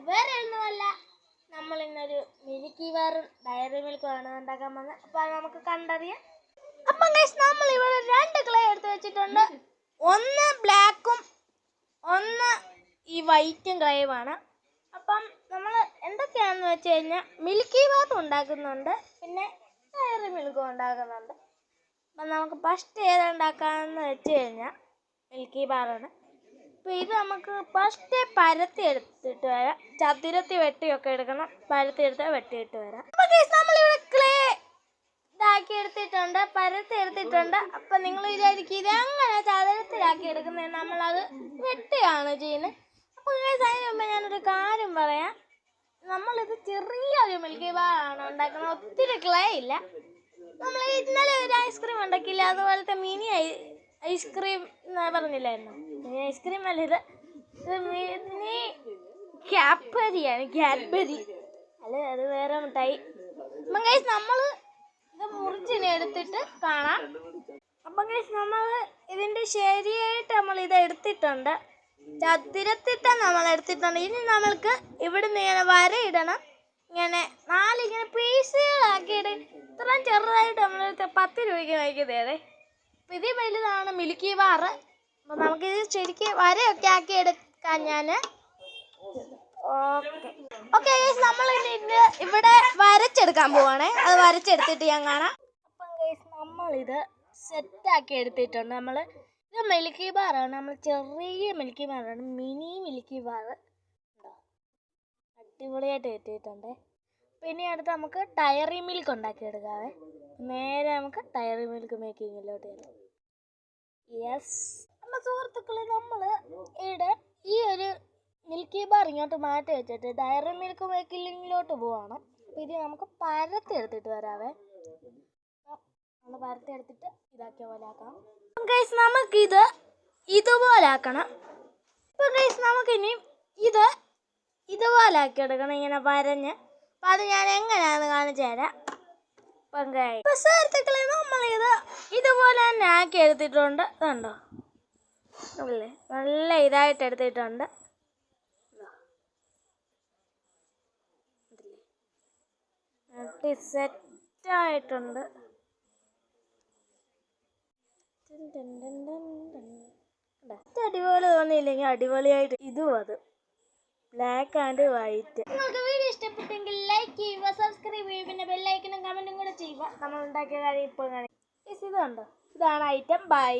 വേറെ ഒന്നുമല്ല, നമ്മൾ ഇന്നൊരു മിൽക്കി ബാറും ഡയറി മിൽക്കുമാണ് ഉണ്ടാക്കാൻ പോകുന്നത്. അപ്പോൾ അത് നമുക്ക് കണ്ടറിയാം. അപ്പം ഗൈസ്, നമ്മൾ ഇവിടെ 2 ക്ലേ എടുത്ത് വെച്ചിട്ടുണ്ട്. ഒന്ന് ബ്ലാക്കും ഒന്ന് ഈ വൈറ്റും ക്ലേയുമാണ്. അപ്പം നമ്മൾ എന്തൊക്കെയാണെന്ന് വെച്ച് കഴിഞ്ഞാൽ മിൽക്കി ബാറും ഉണ്ടാക്കുന്നുണ്ട്, പിന്നെ ഡയറി മിൽക്കും ഉണ്ടാക്കുന്നുണ്ട്. അപ്പം നമുക്ക് ഫസ്റ്റ് ഏതുണ്ടാക്കാമെന്ന് വെച്ച് കഴിഞ്ഞാൽ മിൽക്കി ബാറാണ്. അപ്പോൾ ഇത് നമുക്ക് ഫസ്റ്റ് പരത്തി എടുത്തിട്ട് വരാം. ചതുരത്തി വെട്ടിയൊക്കെ എടുക്കണം, പരത്തി എടുത്താൽ വെട്ടിയിട്ട് വരാം. അപ്പോൾ നമ്മളിവിടെ ക്ലേ ഇതാക്കി എടുത്തിട്ടുണ്ട്, പരത്തി എടുത്തിട്ടുണ്ട്. അപ്പം നിങ്ങൾ വിചാരിക്കും ഇത് എങ്ങനെ ചതുരത്തിലാക്കി എടുക്കുന്നത്, നമ്മളത് വെട്ടുകയാണ് ചെയ്യുന്നത്. അപ്പോൾ അതിന് മുമ്പ് ഞാനൊരു കാര്യം പറയാം. നമ്മളിത് ചെറിയൊരു മിൽക്കി ബാറാണ് ഉണ്ടാക്കുന്നത്, ഒത്തിരി ക്ലേ ഇല്ല. നമ്മൾ ഇന്നലെ ഒരു ഐസ്ക്രീം ഉണ്ടാക്കിയില്ല, അതുപോലത്തെ മിനി ഐസ്ക്രീം പറഞ്ഞില്ലായിരുന്നു. മിനി ഐസ്ക്രീം അല്ല, ഇത് മിനി ക്യാഡ്ബരി അല്ല, അത് വേറെ മിഠായി. അപ്പം ഗൈസ്, നമ്മൾ ഇത് മുറിച്ചിനെ എടുത്തിട്ട് കാണാം. അപ്പം ഗൈസ്, നമ്മൾ ഇതിൻ്റെ ശരിയായിട്ട് നമ്മൾ ഇത് എടുത്തിട്ടുണ്ട്, ചതുരത്തിട്ട് നമ്മൾ എടുത്തിട്ടുണ്ട്. ഇനി നമ്മൾക്ക് ഇവിടുന്ന് ഇങ്ങനെ വരയിടണം. ഇങ്ങനെ 4 ഇങ്ങനെ പീസുകളാക്കിയിട്ട് ഇത്രയും ചെറുതായിട്ട് നമ്മൾ 10 രൂപയ്ക്ക് വാങ്ങിക്കുന്നതേ. അപ്പം ഇതിൽ വലുതാണ് മിൽക്കി ബാറ്. അപ്പം നമുക്കിത് ശരിക്കും വരയൊക്കെ ആക്കി എടുക്കാൻ ഞാൻ ഓക്കെ ഗൈസ്, നമ്മൾ ഇത് ഇവിടെ വരച്ചെടുക്കാൻ പോവാണേ. അത് വരച്ചെടുത്തിട്ട് ഞാൻ കാണാം. അപ്പം ഗൈസ്, നമ്മളിത് സെറ്റാക്കി എടുത്തിട്ടുണ്ട്. ഇത് മിൽക്കി ബാറാണ്, നമ്മൾ ചെറിയ മിൽക്കി ബാറാണ്, മിനി മിൽക്കി ബാറ്. അടിപൊളിയായിട്ട് എത്തിയിട്ടുണ്ട്. പിന്നെ അടുത്ത് നമുക്ക് ഡയറി മിൽക്ക് ഉണ്ടാക്കിയെടുക്കാവേ. നേരെ നമുക്ക് ഡയറി മിൽക്ക് മേക്കിങ്ങിലോട്ട് വരാം. യെസ്, നമ്മുടെ സുഹൃത്തുക്കളെ, നമ്മൾ ഇവിടെ ഈ ഒരു മിൽക്കി ബാർ ഇങ്ങോട്ട് മാറ്റി വെച്ചിട്ട് ഡയറി മിൽക്ക് മേക്കിങ്ങിലോട്ട് പോവാണ്. അപ്പോൾ ഇത് നമുക്ക് പരത്തി എടുത്തിട്ട് വരാവേ. നമ്മൾ പരത്തി എടുത്തിട്ട് ഇതാക്കിയ പോലെ ആക്കണം. ഗൈസ്, നമുക്കിത് ഇതുപോലെ ആക്കണം. ഇപ്പം ഗൈസ്, നമുക്കിനി ഇത് ഇതുപോലെ ആക്കി എടുക്കണം, ഇങ്ങനെ വരഞ്ഞ്. അപ്പം അത് ഞാൻ എങ്ങനെയാണെന്ന് കാണിച്ചു തരാം. അപ്പം ഗൈസ് സുഹൃത്തുക്കളെ, നമ്മളിത് ഇതുപോലെ തന്നെ ആക്കി എടുത്തിട്ടുണ്ട്. ഇതുണ്ടോ, അല്ലേ, നല്ല ഇതായിട്ട് എടുത്തിട്ടുണ്ട്. സെറ്റായിട്ടുണ്ട്. അടിപൊളി തോന്നിയില്ലെങ്കിൽ അടിപൊളിയായിട്ട് ഇതും അത് ബ്ലാക്ക് ആൻഡ് വൈറ്റ്. നിങ്ങൾക്ക് വീഡിയോ ഇഷ്ടപ്പെട്ടെങ്കിൽ ലൈക്ക് ചെയ്യുക, സബ്സ്ക്രൈബ് ചെയ്യുക, പിന്നെ ബെല്ലൈക്കനും കമൻറ്റും കൂടെ ചെയ്യുക. നമ്മൾ ഉണ്ടാക്കിയ കാര്യം ഇപ്പോൾ കാണിക്കും. ഇത് കണ്ടോ, ഇതാണ് ഐറ്റം. ബൈ.